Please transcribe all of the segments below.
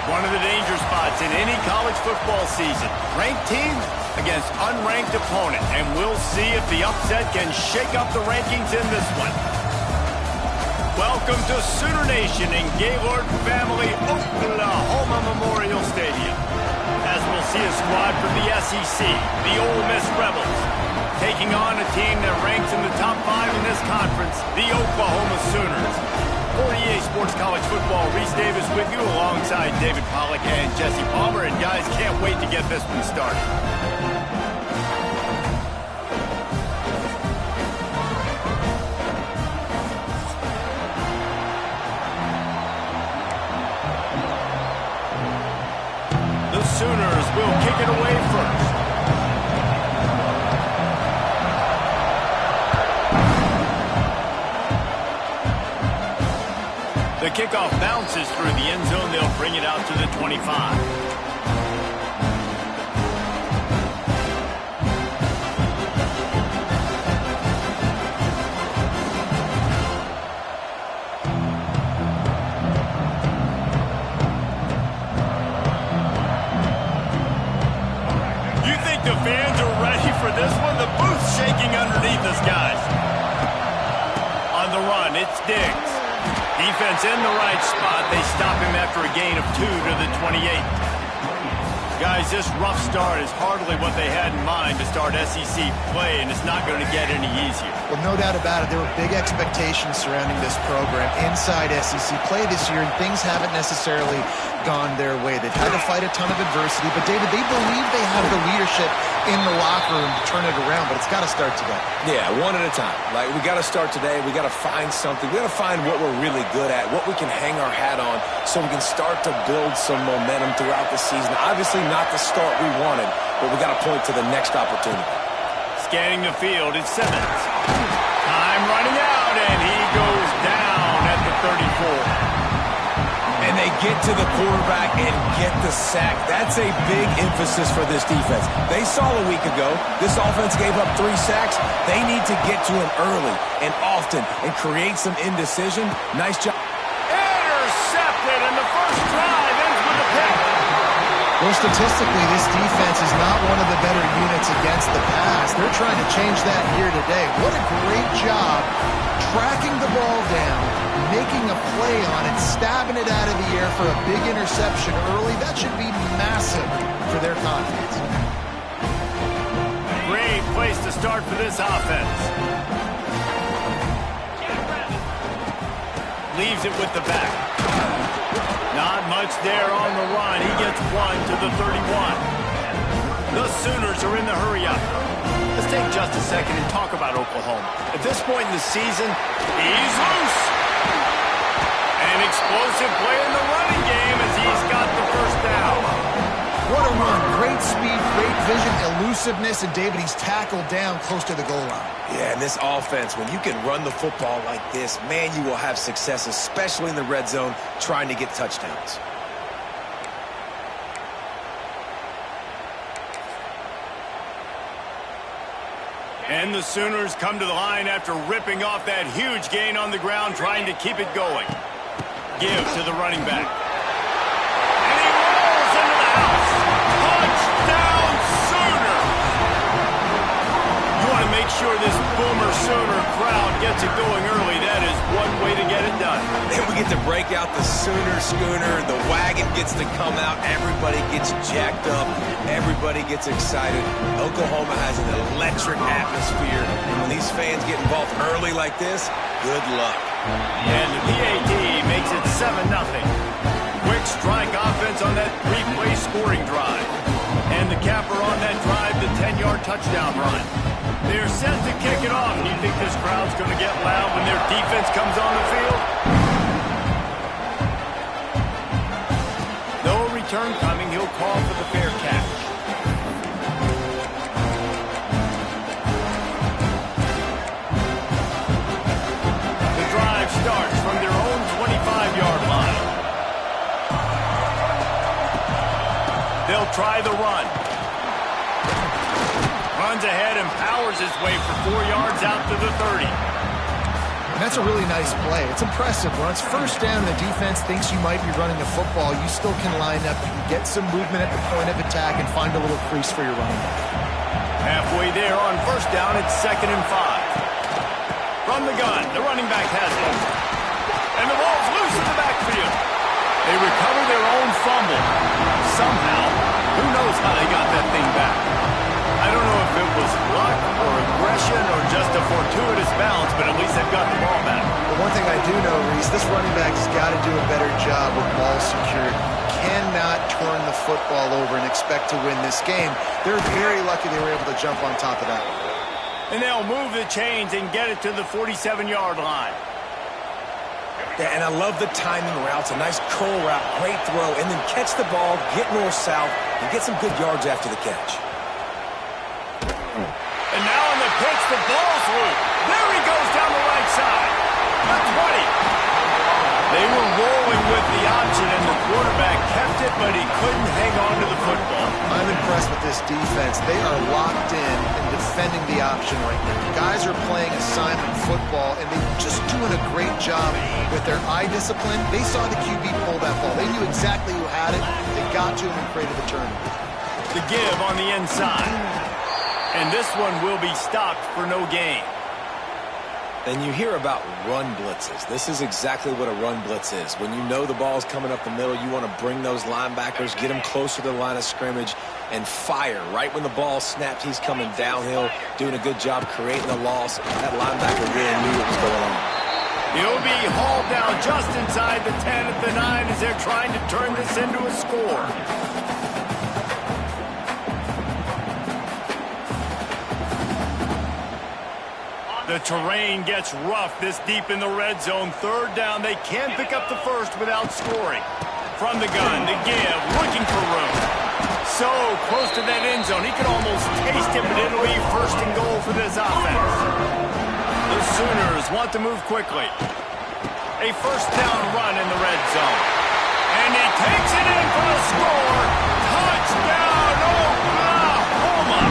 One of the danger spots in any college football season. Ranked teams against unranked opponent. And we'll see if the upset can shake up the rankings in this one. Welcome to Sooner Nation in Gaylord Family Oklahoma Memorial Stadium. As we'll see a squad from the SEC, the Ole Miss Rebels, taking on a team that ranks in the top 5 in this conference, the Oklahoma Sooners. For EA Sports College Football, Reese Davis with you alongside David Pollack and Jesse Palmer. And guys, can't wait to get this one started. The Sooners will kick it away first. The kickoff bounces through the end zone. They'll bring it out to the 25. You think the fans are ready for this one? The booth's shaking underneath us, guys. On the run, it's Diggs. Defense in the right spot. They stop him after a gain of 2 to the 28. Guys, this rough start is hardly what they had in mind to start SEC play, and it's not going to get any easier. Well, no doubt about it. There were big expectations surrounding this program inside SEC play this year, and things haven't necessarily gone their way. They've had to fight a ton of adversity, but, David, they believe they have the leadership in the locker room to turn it around, but it's got to start today. Yeah, one at a time. Like, we got to start today. We got to find something. We got to find what we're really good at, what we can hang our hat on, so we can start to build some momentum throughout the season. Obviously, not the start we wanted, but we got to point to the next opportunity. Scanning the field, it's Simmons. Time running out, and he goes down at the 34. And they get to the quarterback and get the sack. That's a big emphasis for this defense. They saw a week ago, this offense gave up 3 sacks. They need to get to him early and often and create some indecision. Nice job. Intercepted, and the first drive ends with a pick. Well, statistically, this defense is not one of the better units against the pass. They're trying to change that here today. What a great job tracking the ball down, making a play on it, stabbing it out of the air for a big interception early. That should be massive for their confidence. Great place to start for this offense. leaves it with the back. Not much there on the run. He gets one to the 31. The Sooners are in the hurry-up. Let's take just a second and talk about Oklahoma. At this point in the season, he's loose. An explosive play in the running game as he's got the first down. What a run. Great speed, great vision, elusiveness, and David, he's tackled down close to the goal line. Yeah, and this offense, when you can run the football like this, man, you will have success, especially in the red zone, trying to get touchdowns. And the Sooners come to the line after ripping off that huge gain on the ground, trying to keep it going. Give to the running back. And he rolls into the house. Touchdown, Sooners! You want to make sure this Boomer Sooner crowd gets it going early. That is one way to get it done. Then we get to break out the Sooner Schooner. The wagon gets to come out. Everybody gets jacked up. Everybody gets excited. Oklahoma has an electric atmosphere. And when these fans get involved early like this, good luck. And the PAT makes it 7-0. Quick strike offense on that three-play scoring drive. And the capper on that drive, the 10-yard touchdown run. They're set to kick it off. Do you think this crowd's going to get loud when their defense comes on the field? No return coming. He'll call for the fair catch. The drive starts from their own 25-yard line. They'll try the run. Runs ahead and powers his way for 4 yards out to the 30. And that's a really nice play. It's impressive. When it's first down and the defense thinks you might be running the football, you still can line up, you can get some movement at the point of attack and find a little crease for your running back. Halfway there on first down, it's 2nd and 5. From the gun, the running back has it. And the ball's loose in the backfield. They recover their own fumble. Somehow, who knows how they got that thing back. I don't know if it was luck or aggression or just a fortuitous bounce, but at least they've got the ball back. But one thing I do know, Reese, this running back has got to do a better job with ball security. Cannot turn the football over and expect to win this game. They're very lucky they were able to jump on top of that. And they'll move the chains and get it to the 47-yard line. Yeah, and I love the timing routes, a nice curl route, great throw, and then catch the ball, get north-south, and get some good yards after the catch. And now on the pitch, the ball's loose. There he goes down the right side. The 20. They were rolling with the option, and the quarterback kept it, but he couldn't hang on to the football. I'm impressed with this defense. They are locked in and defending the option right now. Guys are playing assignment football, and they're just doing a great job with their eye discipline. They saw the QB pull that ball. They knew exactly who had it. They got to him and created the turnover. The give on the inside. And this one will be stopped for no gain. And you hear about run blitzes. This is exactly what a run blitz is. When you know the ball's coming up the middle, you want to bring those linebackers, get them closer to the line of scrimmage, and fire. Right when the ball snaps, he's coming downhill, doing a good job creating a loss. That linebacker really knew what was going on. He'll be hauled down just inside the 10 at the 9 as they're trying to turn this into a score. The terrain gets rough this deep in the red zone. 3rd down. They can't pick up the first without scoring. From the gun, the give, looking for room. So close to that end zone, he could almost taste it, but it'll be 1st and goal for this offense. The Sooners want to move quickly. A 1st down run in the red zone. And he takes it in for a score. Touchdown, Oklahoma!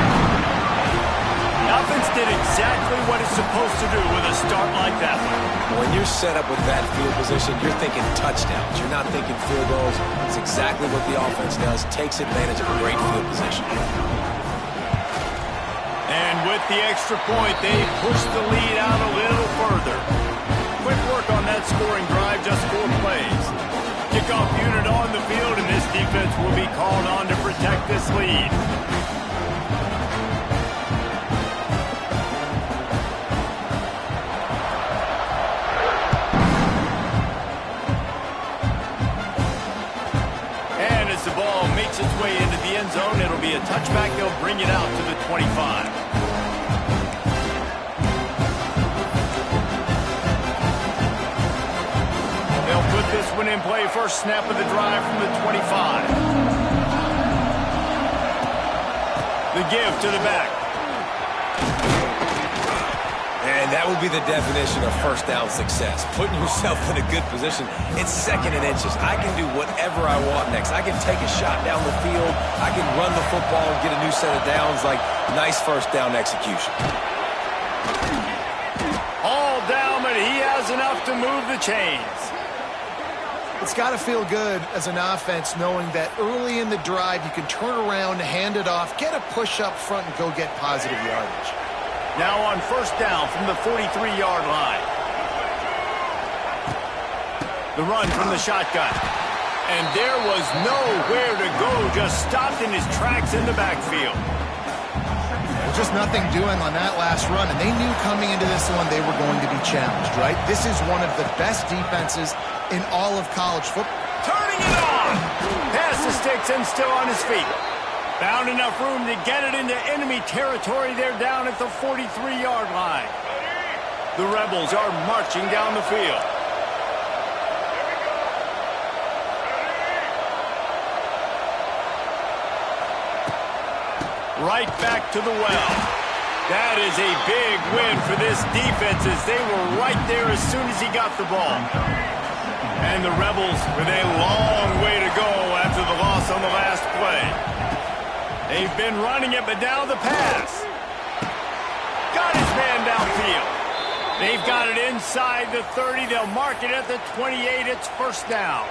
Offense did exactly what it's supposed to do with a start like that one. When you're set up with that field position, you're thinking touchdowns. You're not thinking field goals. It's exactly what the offense does. Takes advantage of a great field position. And with the extra point, they push the lead out a little further. Quick work on that scoring drive, just 4 plays. Kickoff unit on the field, and this defense will be called on to protect this lead. 25. They'll put this one in play. First snap of the drive from the 25. The give to the back. And that would be the definition of first down success. Putting yourself in a good position. It's second and inches. I can do whatever I want next. I can take a shot down the field. I can run the football and get a new set of downs. Like, nice first down execution. All down, but he has enough to move the chains. It's got to feel good as an offense knowing that early in the drive you can turn around, hand it off, get a push up front, and go get positive yardage. Now on first down from the 43-yard line. The run from the shotgun. And there was nowhere to go, just stopped in his tracks in the backfield. Just nothing doing on that last run, and they knew coming into this one they were going to be challenged, right? This is one of the best defenses in all of college football. Turning it on! Pass the sticks and still on his feet. Found enough room to get it into enemy territory. They're down at the 43-yard line. The Rebels are marching down the field. Right back to the well. That is a big win for this defense as they were right there as soon as he got the ball. And the Rebels with a long way to go after the loss on the last play. They've been running it, but now the pass. Got his man downfield. They've got it inside the 30. They'll mark it at the 28. It's first down.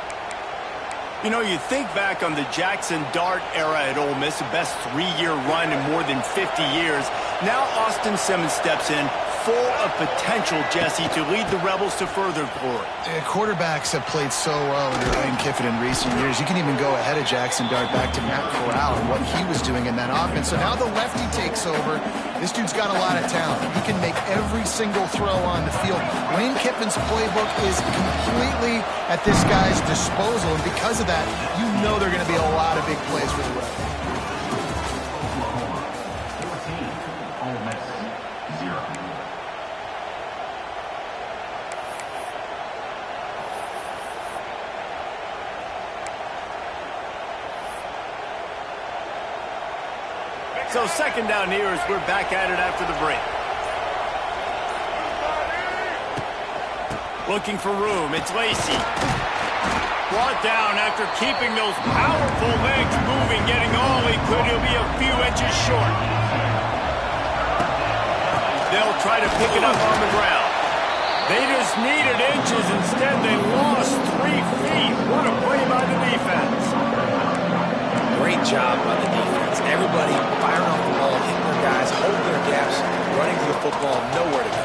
You know, you think back on the Jackson Dart era at Ole Miss, the best three-year run in more than 50 years. Now Austin Simmons steps in, full of potential, Jesse, to lead the Rebels to further glory. Quarterbacks have played so well under Lane Kiffin in recent years. You can even go ahead of Jackson Dart back to Matt Corral and what he was doing in that offense. So now the lefty takes over. This dude's got a lot of talent. He can make every single throw on the field. Lane Kiffin's playbook is completely at this guy's disposal, and because of that, you know there are going to be a lot of big plays for the Rebels. Ole Miss 0. So second down here as we're back at it after the break. Looking for room. It's Lacey. Brought down after keeping those powerful legs moving, getting all he could. He'll be a few inches short. They'll try to pick it up on the ground. They just needed inches. Instead, they lost 3 feet. What a play by the defense. Great job by the defense. Everybody firing off the ball, hitting their guys, holding their gaps, running to the football, nowhere to go.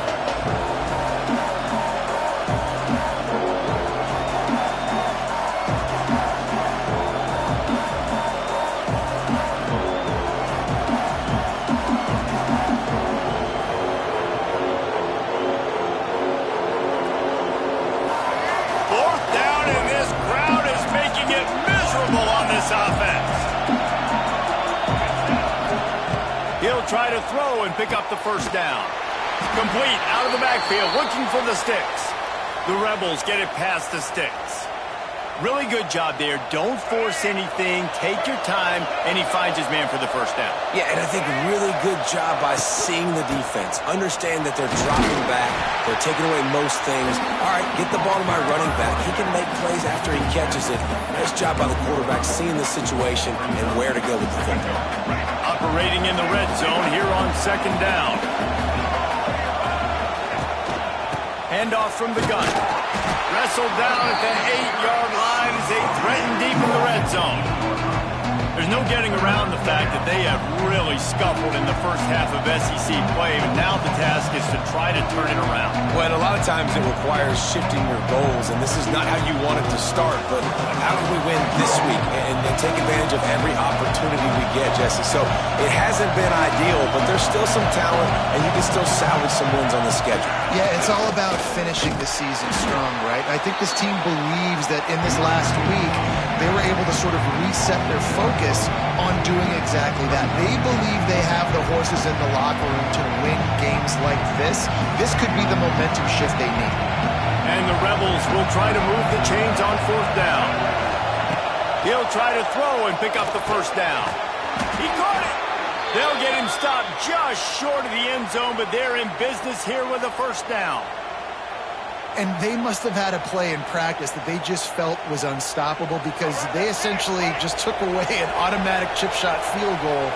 Fourth down, and this crowd is making it miserable on this offense. He'll try to throw and pick up the first down. Complete out of the backfield, looking for the sticks. The Rebels get it past the sticks. Really good job there. Don't force anything. Take your time, and he finds his man for the first down. Yeah, and I think really good job by seeing the defense. Understand that they're dropping back. They're taking away most things. All right, get the ball to my running back. He can make plays after he catches it. Nice job by the quarterback seeing the situation and where to go with the football. Operating in the red zone here on second down. Handoff from the gun. Wrestled down at the 8-yard line as they threaten deep in the red zone. There's no getting around the fact that they have really scuffled in the first half of SEC play, and now the task is to try to turn it around. Well, a lot of times it requires shifting your goals, and this is not how you want it to start, but how can we win this week and take advantage of every opportunity we get, Jesse? So it hasn't been ideal, but there's still some talent, and you can still salvage some wins on the schedule. Yeah, it's all about finishing the season strong, right? I think this team believes that in this last week, they were able to sort of reset their focus focus on doing exactly that. They believe they have the horses in the locker room to win games like this. This could be the momentum shift they need. And the Rebels will try to move the chains on 4th down. He'll try to throw and pick up the 1st down. He caught it. They'll get him stopped just short of the end zone, but they're in business here with a 1st down. And they must have had a play in practice that they just felt was unstoppable, because they essentially just took away an automatic chip shot field goal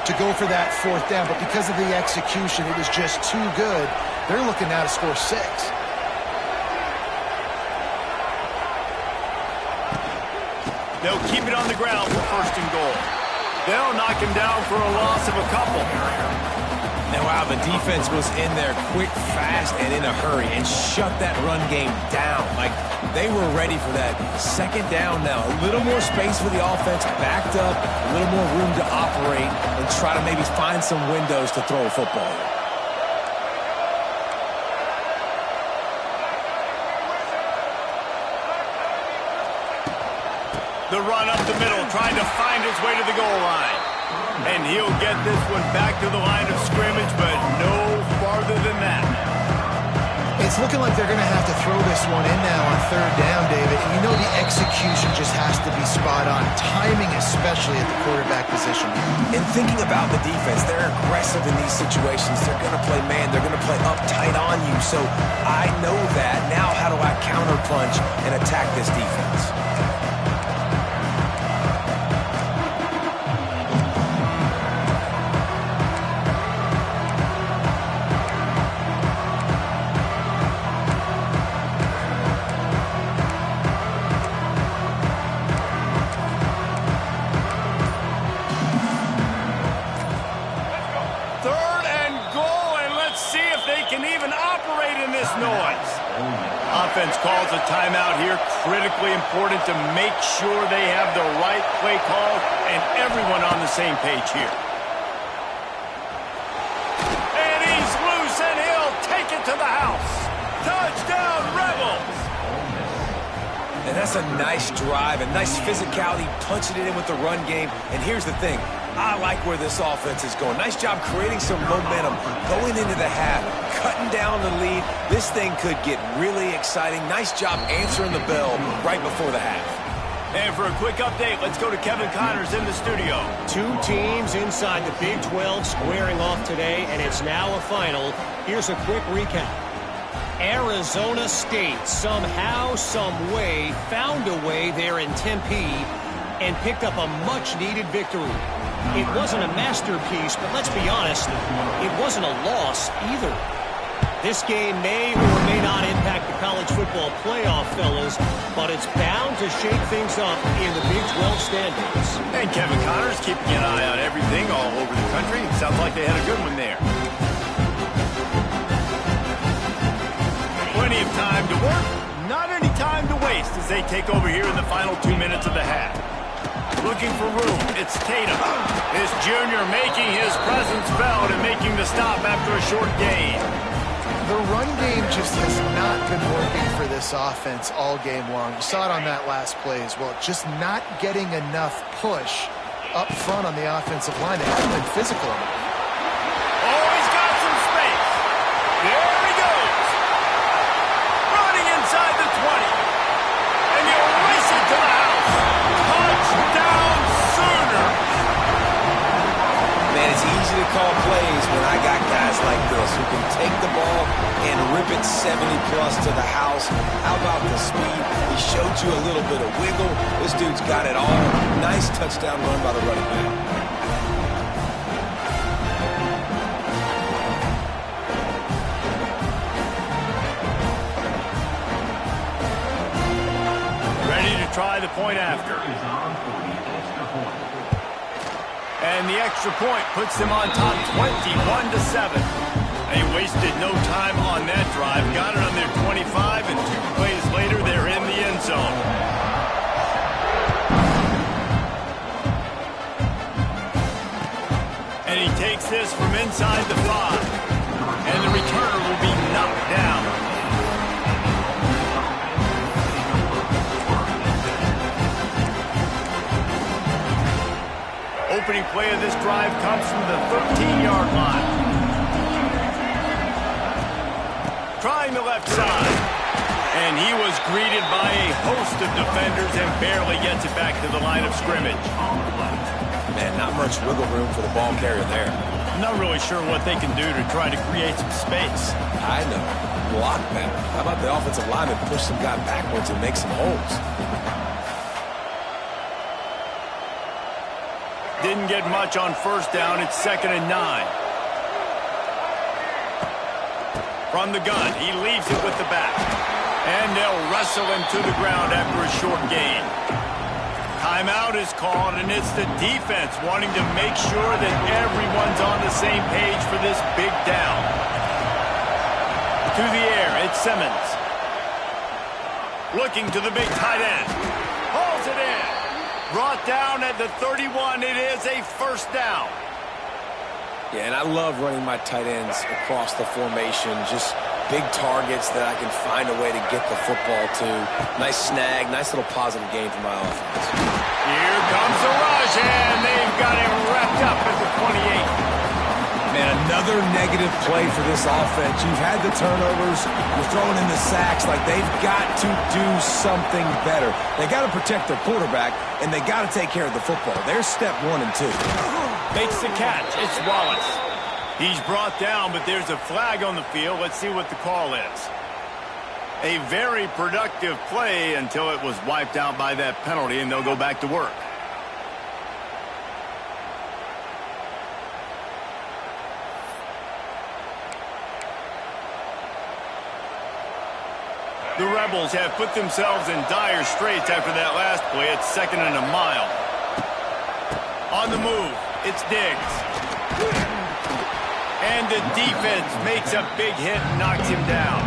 to go for that 4th down. But because of the execution, it was just too good. They're looking now to score 6. They'll keep it on the ground for 1st and goal. They'll knock him down for a loss of a couple. Now, wow, the defense was in there quick, fast, and in a hurry and shut that run game down. Like, they were ready for that 2nd down now. A little more space for the offense, backed up, a little more room to operate and try to maybe find some windows to throw a football. The run up the middle, trying to find his way to the goal line. And he'll get this one back to the line of scrimmage, but no farther than that. It's looking like they're going to have to throw this one in now on 3rd down, David. And you know the execution just has to be spot on. Timing, especially at the quarterback position. And thinking about the defense, they're aggressive in these situations. They're going to play man. They're going to play up tight on you. So I know that. Now how do I counterpunch and attack this defense? Offense calls a timeout here. Critically important to make sure they have the right play call and everyone on the same page here. And he's loose, and he'll take it to the house. Touchdown, Rebels! And that's a nice drive, a nice physicality, punching it in with the run game. And here's the thing. I like where this offense is going. Nice job creating some momentum, going into the half, cutting down the lead. This thing could get really exciting. Nice job answering the bell right before the half. And for a quick update, let's go to Kevin Connors in the studio. 2 teams inside the Big 12 squaring off today, and it's now a final. Here's a quick recap. Arizona State somehow, some way, found a way there in Tempe and picked up a much-needed victory. It wasn't a masterpiece, but let's be honest, it wasn't a loss either. This game may or may not impact the college football playoff, fellas, but it's bound to shake things up in the Big 12 standings. And Kevin Connors keeping an eye on everything all over the country. Sounds like they had a good one there. Plenty of time to work, not any time to waste as they take over here in the final 2 minutes of the half. Looking for room, it's Tatum. This junior making his presence felt and making the stop after a short gain. The run game just has not been working for this offense all game long. You saw it on that last play as well. Just not getting enough push up front on the offensive line. They haven't been physical enough. Oh, he's got some space. There he goes. Running inside the 20. And he'll race it to the house. Touchdown Sooner. Man, it's easy to call plays when I got guys like this who can take the ball and rip it 70-plus to the house. How about the speed? He showed you a little bit of wiggle. This dude's got it all. Nice touchdown run by the running back. Ready to try the point after. And the extra point puts them on top 21-7. They wasted no time on that drive. Got it on their 25, and 2 plays later, they're in the end zone. And he takes this from inside the 5. And the returner will be knocked down. opening play of this drive comes from the 13-yard line. Trying the left side. And he was greeted by a host of defenders and barely gets it back to the line of scrimmage. Man, not much wiggle room for the ball carrier there. I'm not really sure what they can do to try to create some space. I know. Block better. How about the offensive lineman push some guy backwards and make some holes? Didn't get much on first down. It's 2nd and 9. From the gun, he leaves it with the back. And they'll wrestle him to the ground after a short gain. Timeout is called, and it's the defense wanting to make sure that everyone's on the same page for this big down. To the air, it's Simmons. Looking to the big tight end. Hauls it in. Brought down at the 31. It is a first down. Yeah, and I love running my tight ends across the formation. Just big targets that I can find a way to get the football to. Nice snag, nice little positive gain for my offense. Here comes the rush, and they've got him wrapped up at the 28. Man, another negative play for this offense. You've had the turnovers. You're throwing in the sacks. Like, they've got to do something better. They got to protect their quarterback, and they got to take care of the football. There's step 1 and 2. Makes the catch. It's Wallace. He's brought down, but there's a flag on the field. Let's see what the call is. A very productive play until it was wiped out by that penalty, and they'll go back to work. The Rebels have put themselves in dire straits after that last play. It's 2nd and a mile. On the move, it's Diggs. And the defense makes a big hit and knocks him down.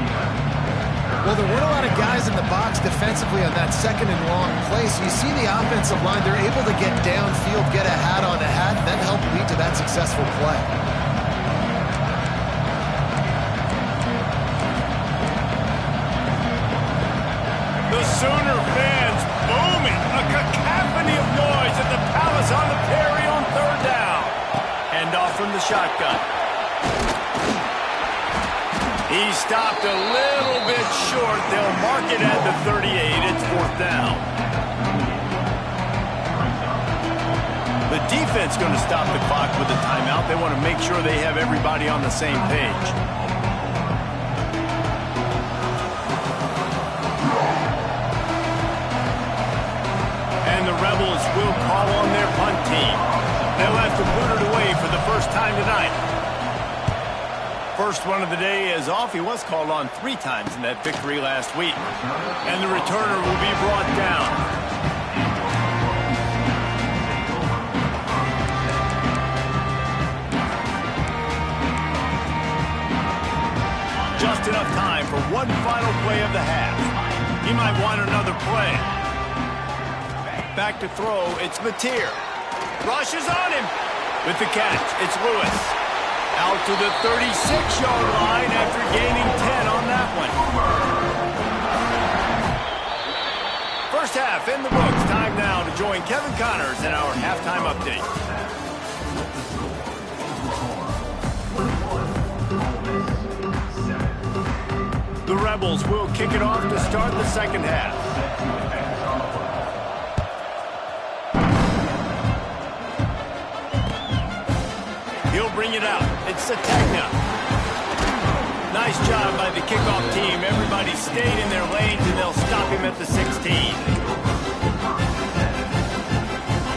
Well, there weren't a lot of guys in the box defensively on that 2nd and long play. So you see the offensive line, they're able to get downfield, get a hat on a hat, and that helped lead to that successful play. The Sooner fans booming. A cacophony of noise at the Palace on the Perry on 3rd down. Hand off from the shotgun. He stopped a little bit short. They'll mark it at the 38. It's 4th down. The defense going to stop the clock with a timeout. They want to make sure they have everybody on the same page. And the Rebels will call on their punt team. They'll have to put it away for the first time tonight. First one of the day is off. He was called on 3 times in that victory last week. And the returner will be brought down. Just enough time for one final play of the half. He might want another play. Back to throw, it's Mateer. Rushes on him. With the catch, it's Lewis. Out to the 36-yard line after gaining 10 on that one. First half in the books. Time now to join Kevin Connors in our halftime update. The Rebels will kick it off to start the second half. He'll bring it out. It's Sategna. Nice job by the kickoff team. Everybody stayed in their lanes, and they'll stop him at the 16.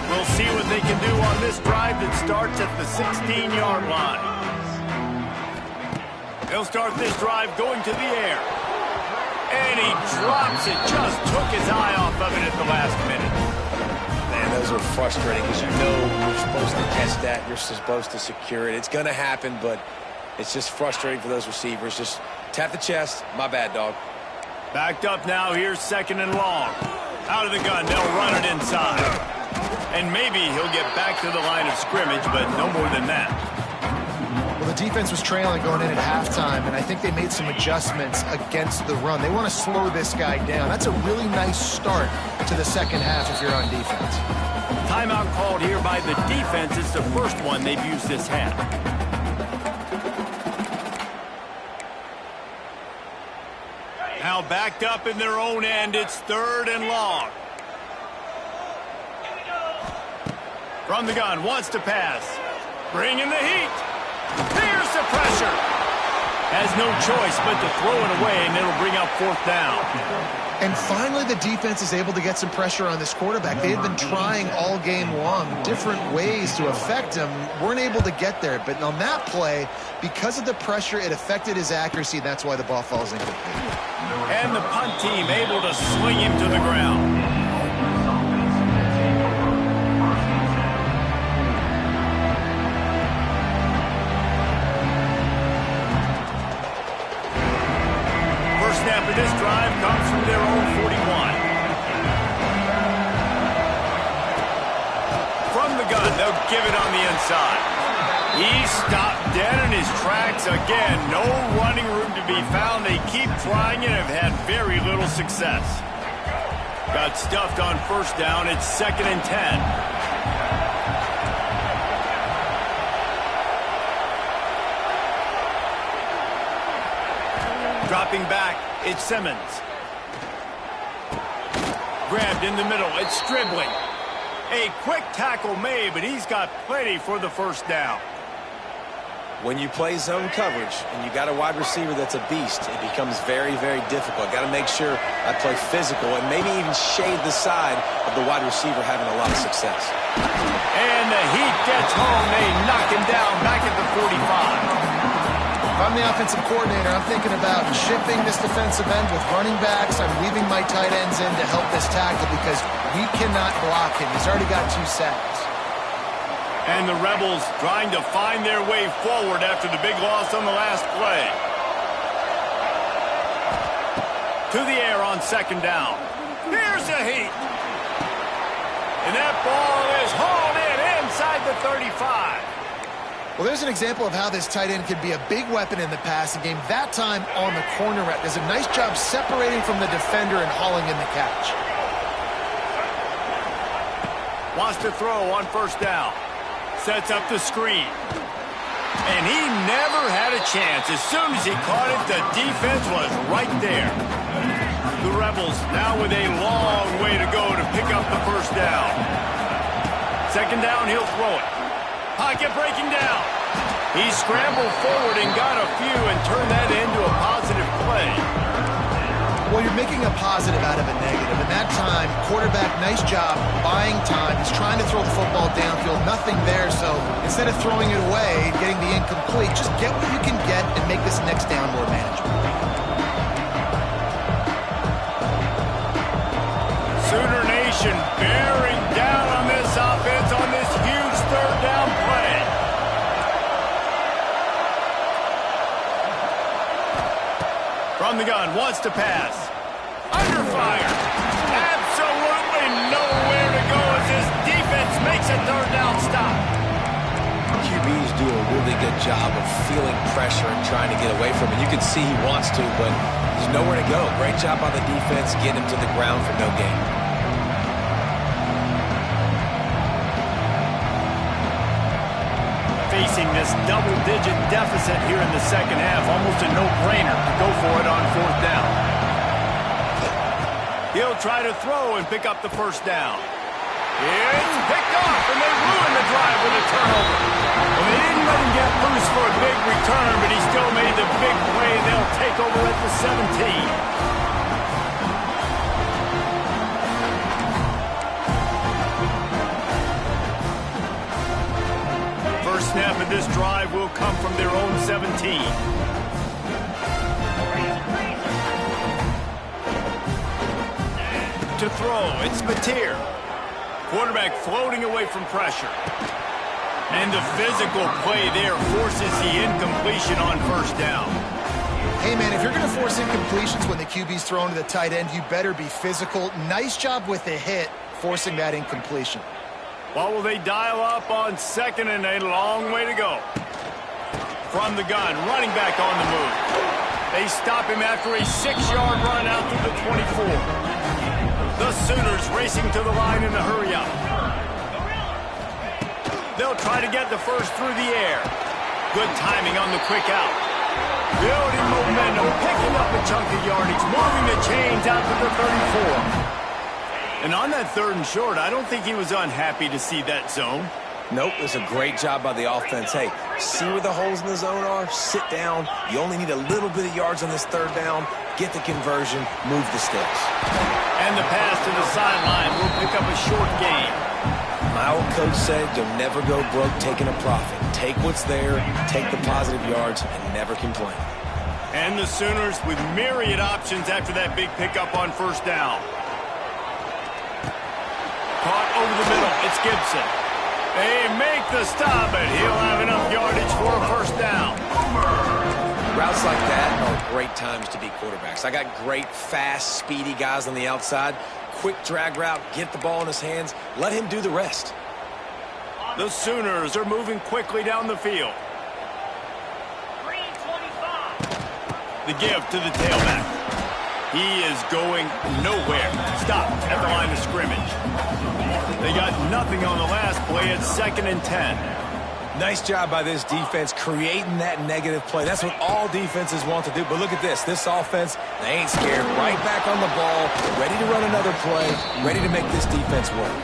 We'll see what they can do on this drive that starts at the 16-yard line. They'll start this drive going to the air. And he drops it. Just took his eye off of it at the last minute. Man, those are frustrating because you know you're supposed to catch that. You're supposed to secure it. It's going to happen, but it's just frustrating for those receivers. Just tap the chest. My bad, dog. Backed up now. Here's 2nd and long. Out of the gun. They'll run it inside. And maybe he'll get back to the line of scrimmage, but no more than that. Well, the defense was trailing going in at halftime, and I think they made some adjustments against the run. They want to slow this guy down. That's a really nice start to the second half if you're on defense. Timeout called here by the defense. It's the first one they've used this half. Now backed up in their own end. It's 3rd and long. From the gun, wants to pass. Bringing the heat. Here's the pressure. Has no choice but to throw it away, and it'll bring up 4th down. And finally, the defense is able to get some pressure on this quarterback. They had been trying all game long different ways to affect him. Weren't able to get there. But on that play, because of the pressure, it affected his accuracy. That's why the ball falls incomplete. And the punt team able to sling him to the ground. Snap of this drive comes from their own 41. From the gun, they'll give it on the inside. He stopped dead in his tracks again. No running room to be found. They keep trying and have had very little success. Got stuffed on 1st down. It's 2nd and 10. Dropping back, it's Simmons. Grabbed in the middle, it's Stribling. A quick tackle made, but he's got plenty for the 1st down. When you play zone coverage and you got a wide receiver that's a beast, it becomes very, very difficult. Got to make sure I play physical and maybe even shade the side of the wide receiver having a lot of success. And the heat gets home. They knock him down back at the 45. If I'm the offensive coordinator, I'm thinking about shifting this defensive end with running backs. I'm leaving my tight ends in to help this tackle because we cannot block him. He's already got 2 sacks. And the Rebels trying to find their way forward after the big loss on the last play. To the air on 2nd down. Here's the heat. And that ball is hauled in inside the 35. Well, there's an example of how this tight end can be a big weapon in the passing game. That time on the corner route. Does a nice job separating from the defender and hauling in the catch. Wants to throw on 1st down. Sets up the screen. And he never had a chance. As soon as he caught it, the defense was right there. The Rebels now with a long way to go to pick up the 1st down. 2nd down, he'll throw it. Pocket breaking down. He scrambled forward and got a few and turned that into a positive play. Well, you're making a positive out of a negative. And that time, quarterback, nice job buying time. He's trying to throw the football downfield. Nothing there. So instead of throwing it away and getting the incomplete, just get what you can get and make this next down more manageable. Sooner Nation bearing down on this offense on this huge 3rd down play. From the gun, wants to pass. Under fire. Absolutely nowhere to go as this defense makes a 3rd down stop. QBs do a really good job of feeling pressure and trying to get away from it. You can see he wants to, but there's nowhere to go. Great job on the defense, getting him to the ground for no gain. Facing this double-digit deficit here in the 2nd half, almost a no-brainer to go for it on 4th down. He'll try to throw and pick up the 1st down. It's picked off, and they ruin the drive with a turnover. Well, they didn't let him get loose for a big return, but he still made the big play. They'll take over at the 17. Snap of this drive will come from their own 17. To throw, it's Mateer. Quarterback floating away from pressure. And the physical play there forces the incompletion on 1st down. Hey, man, if you're going to force incompletions when the QB's thrown to the tight end, you better be physical. Nice job with the hit, forcing that incompletion. What will they dial up on 2nd and a long way to go? From the gun, running back on the move. They stop him after a 6-yard run out through the 24. The Sooners racing to the line in the hurry up. They'll try to get the first through the air. Good timing on the quick out. Building momentum, picking up a chunk of yardage, moving the chains out to the 34. And on that 3rd and short, I don't think he was unhappy to see that zone. Nope, it's a great job by the offense. Hey, see where the holes in the zone are? Sit down. You only need a little bit of yards on this 3rd down. Get the conversion, move the sticks. And the pass to the sideline will pick up a short gain. My old coach said you'll never go broke taking a profit. Take what's there, take the positive yards, and never complain. And the Sooners with myriad options after that big pickup on 1st down. Caught over the middle. It's Gibson. They make the stop, and he'll have enough yardage for a 1st down. Routes like that are great times to be quarterbacks. I got great, fast, speedy guys on the outside. Quick drag route, get the ball in his hands, let him do the rest. The Sooners are moving quickly down the field. The give to the tailback. He is going nowhere. Stop at the line of scrimmage. They got nothing on the last play. It's 2nd and 10. Nice job by this defense creating that negative play. That's what all defenses want to do. But look at this. This offense, they ain't scared. Right back on the ball, ready to run another play, ready to make this defense work.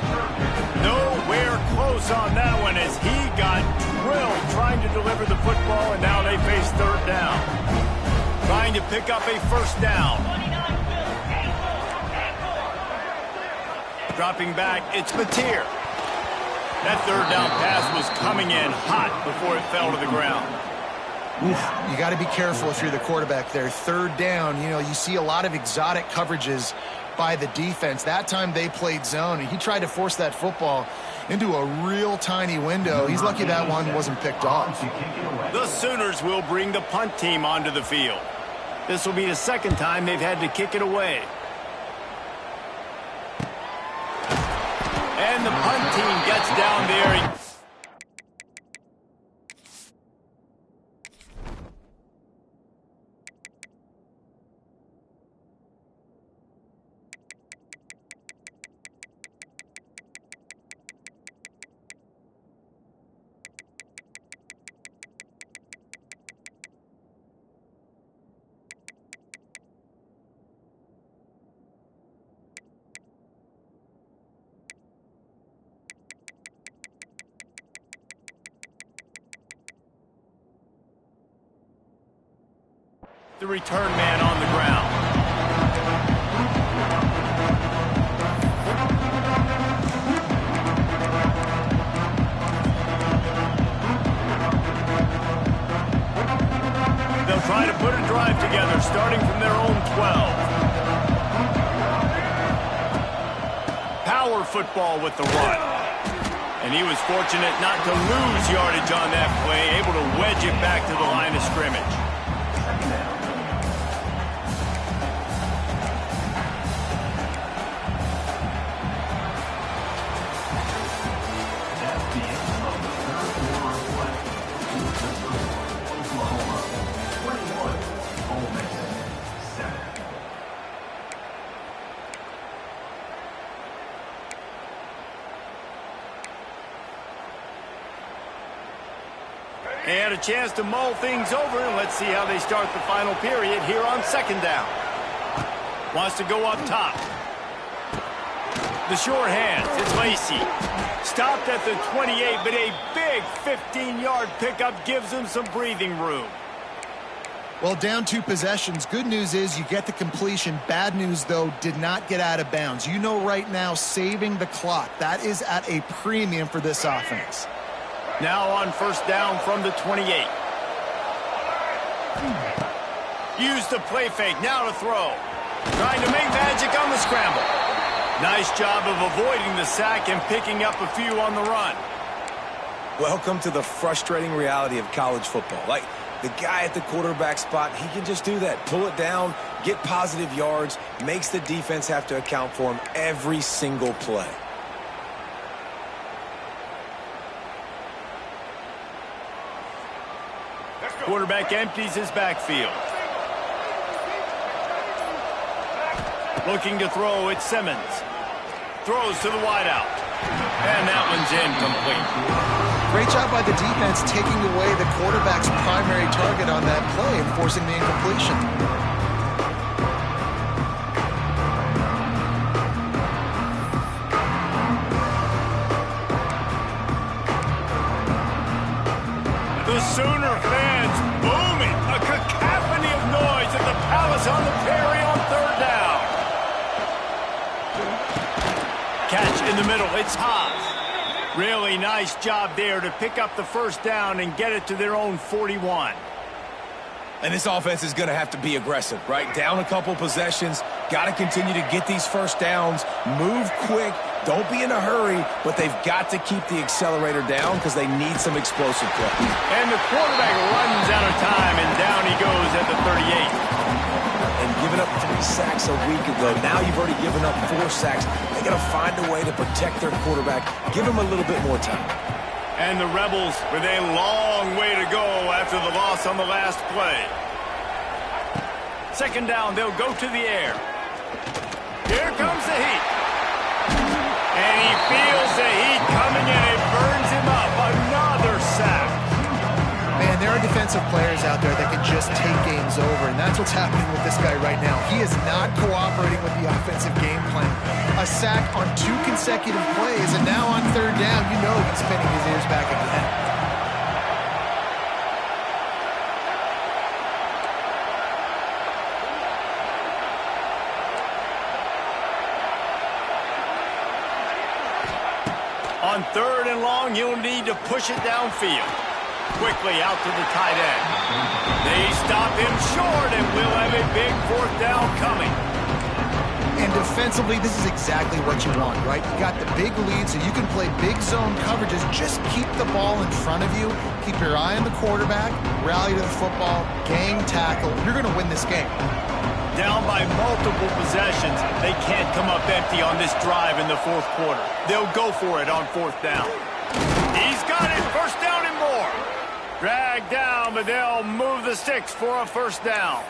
Nowhere close on that one as he got drilled trying to deliver the football, and now they face 3rd down. Trying to pick up a 1st down. Dropping back, it's Mateer. That 3rd down pass was coming in hot before it fell to the ground. You got to be careful if you're the quarterback there. 3rd down, you know, you see a lot of exotic coverages by the defense. That time they played zone, and he tried to force that football into a real tiny window. He's lucky that one wasn't picked off. The Sooners will bring the punt team onto the field. This will be the 2nd time they've had to kick it away. And the punt team gets down there. The return man on the ground. They'll try to put a drive together, starting from their own 12. Power football with the run. And he was fortunate not to lose yardage on that play, able to wedge it back to the line of scrimmage. They had a chance to mull things over, and let's see how they start the final period here on 2nd down. Wants to go up top. The short hands, it's Lacey. Stopped at the 28, but a big 15-yard pickup gives him some breathing room. Well, down 2 possessions. Good news is you get the completion. Bad news, though, did not get out of bounds. You know right now, saving the clock. That is at a premium for this offense. Now on 1st down from the 28. Use the play fake, now to throw. Trying to make magic on the scramble. Nice job of avoiding the sack and picking up a few on the run. Welcome to the frustrating reality of college football. Like, the guy at the quarterback spot, he can just do that. Pull it down, get positive yards, makes the defense have to account for him every single play. Quarterback empties his backfield. Looking to throw, it's Simmons. Throws to the wideout. And that one's incomplete. Great job by the defense taking away the quarterback's primary target on that play and forcing the incompletion. The Sooner fans booming, a cacophony of noise at the Palace on the Prairie on third down. Catch in the middle, it's Haas. Really nice job there to pick up the first down and get it to their own 41. And this offense is going to have to be aggressive, right? Down a couple possessions, got to continue to get these first downs, move quick, don't be in a hurry, but they've got to keep the accelerator down because they need some explosive play. And the quarterback runs out of time, and down he goes at the 38. And giving up 3 sacks a week ago, now you've already given up 4 sacks. They got to find a way to protect their quarterback, give him a little bit more time. And the Rebels with a long way to go after the loss on the last play. Second down, they'll go to the air. Here comes the heat. And he feels the heat coming and it burns him up. Another sack. Man, there are defensive players out there that can just take games over, and that's what's happening with this guy right now. He is not cooperating with the offensive game plan. A sack on 2 consecutive plays, and now on third down, you know he's pinning his ears back again. On third and long, you'll need to push it downfield. Quickly out to the tight end. They stop him short, and we'll have a big fourth down coming. And defensively, this is exactly what you want, right? You got the big lead, so you can play big zone coverages. Just keep the ball in front of you. Keep your eye on the quarterback. Rally to the football. Gang tackle. You're going to win this game. Down by multiple possessions, they can't come up empty on this drive in the fourth quarter. They'll go for it on fourth down. He's got it, first down and more. Dragged down, but they'll move the sticks for a first down.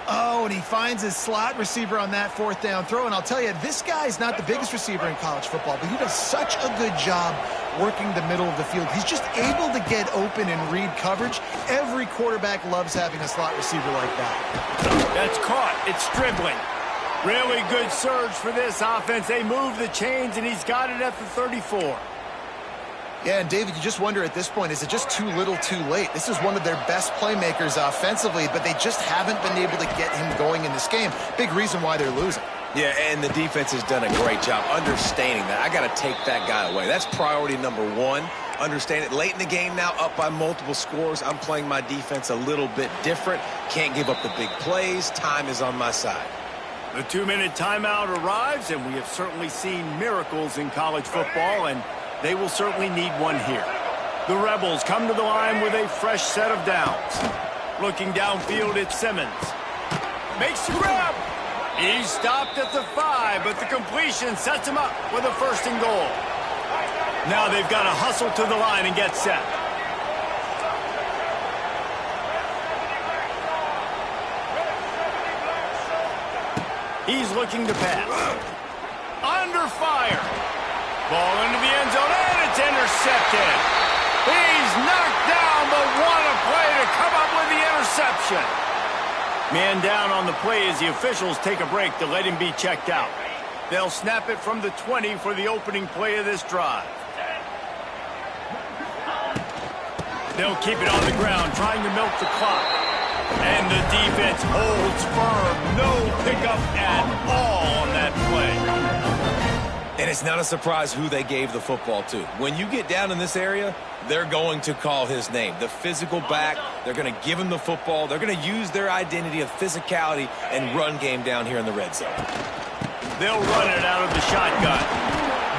Oh, and he finds his slot receiver on that fourth down throw. And I'll tell you, this guy's not the biggest receiver in college football, but he does such a good job working the middle of the field. He's just able to get open and read coverage. Every quarterback loves having a slot receiver like that. That's caught. It's dribbling. Really good surge for this offense. They move the chains, and he's got it at the 34. Yeah, and David, you just wonder at this point, is it just too little too late? This is one of their best playmakers offensively, but they just haven't been able to get him going in this game. Big reason why they're losing. Yeah, and the defense has done a great job understanding that. I got to take that guy away. That's priority number 1. Understand it. Late in the game now, up by multiple scores. I'm playing my defense a little bit different. Can't give up the big plays. Time is on my side. The 2-minute timeout arrives, and we have certainly seen miracles in college football, and they will certainly need one here. The Rebels come to the line with a fresh set of downs. Looking downfield at Simmons. Makes the grab. He's stopped at the 5, but the completion sets him up with a first and goal. Now they've got to hustle to the line and get set. He's looking to pass. Under fire. Ball into the end zone, and it's intercepted. He's knocked down, but what a play to come up with the interception. Man down on the play as the officials take a break to let him be checked out. They'll snap it from the 20 for the opening play of this drive. They'll keep it on the ground, trying to milk the clock. And the defense holds firm. No pickup at all on that play. And it's not a surprise who they gave the football to. When you get down in this area, they're going to call his name. The physical back, they're going to give him the football. They're going to use their identity of physicality and run game down here in the red zone. They'll run it out of the shotgun.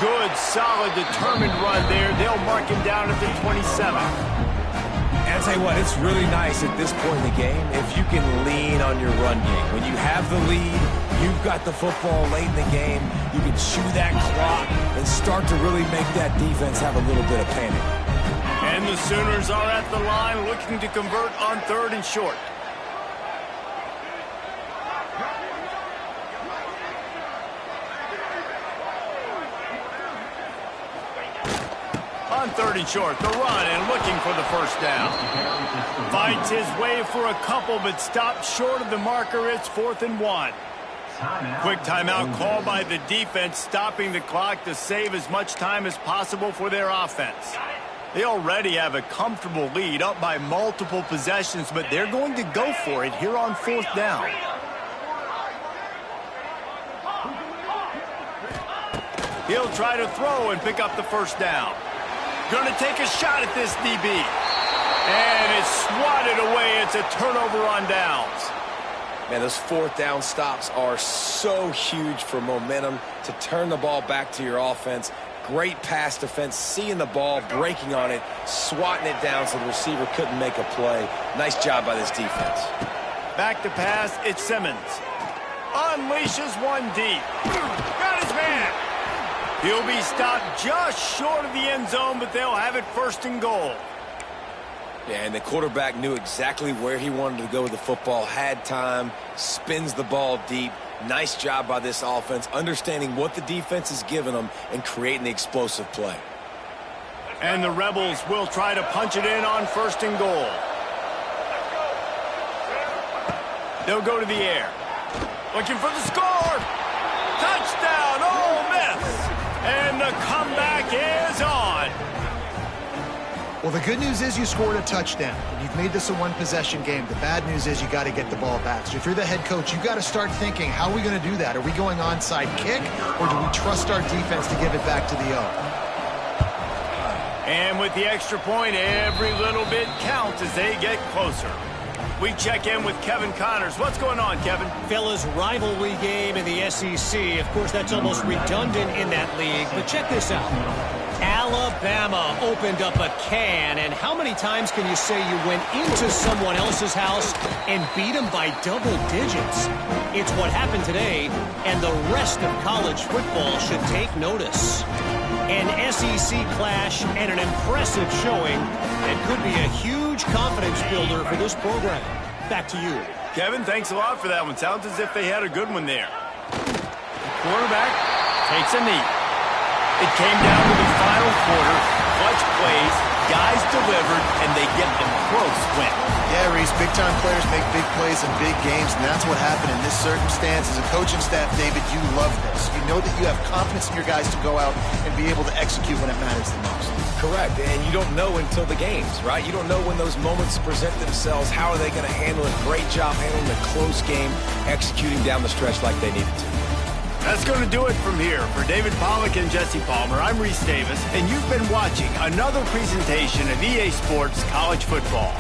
Good, solid, determined run there. They'll mark him down at the 27. And I'll tell you what, it's really nice at this point in the game if you can lean on your run game. When you have the lead, you've got the football late in the game, you can chew that clock and start to really make that defense have a little bit of panic. And the Sooners are at the line looking to convert on third and short. On 3rd and short. The run and looking for the first down. Finds his way for a couple, but stops short of the marker. It's 4th and 1. Quick timeout call by the defense, stopping the clock to save as much time as possible for their offense. They already have a comfortable lead, up by multiple possessions, but they're going to go for it here on 4th down. He'll try to throw and pick up the first down. Going to take a shot at this DB. And it's swatted away. It's a turnover on downs. Man, those 4th down stops are so huge for momentum to turn the ball back to your offense. Great pass defense, seeing the ball, breaking on it, swatting it down so the receiver couldn't make a play. Nice job by this defense. Back to pass, it's Simmons. Unleashes one deep. Got his man. He'll be stopped just short of the end zone, but they'll have it 1st and goal. Yeah, and the quarterback knew exactly where he wanted to go with the football, had time, spins the ball deep. Nice job by this offense, understanding what the defense is giving them and creating the explosive play. And the Rebels will try to punch it in on 1st and goal. They'll go to the air. Looking for the score. Touchdown, Ole Miss. And the comeback is on. Well, the good news is you scored a touchdown. You've made this a one-possession game. The bad news is you got to get the ball back. So if you're the head coach, you got to start thinking, how are we going to do that? Are we going onside kick, or do we trust our defense to give it back to the O? And with the extra point, every little bit counts as they get closer. We check in with Kevin Connors. What's going on, Kevin? Fellas, rivalry game in the SEC. Of course, that's almost redundant in that league. But check this out. Alabama opened up a can, and how many times can you say you went into someone else's house and beat them by double digits? It's what happened today, and the rest of college football should take notice. An SEC clash and an impressive showing that could be a huge confidence builder for this program. Back to you. Kevin, thanks a lot for that one. Sounds as if they had a good one there. The quarterback takes a knee. It came down to the final quarter. Clutch plays, guys delivered, and they get a close win. Yeah, Reese, big-time players make big plays in big games, and that's what happened in this circumstance. As a coaching staff, David, you love this. You know that you have confidence in your guys to go out and be able to execute when it matters the most. Correct, and you don't know until the games, right? You don't know when those moments present themselves. How are they going to handle it? Great job handling a close game, executing down the stretch like they needed to. That's going to do it from here. For David Pollack and Jesse Palmer, I'm Reese Davis, and you've been watching another presentation of EA Sports College Football.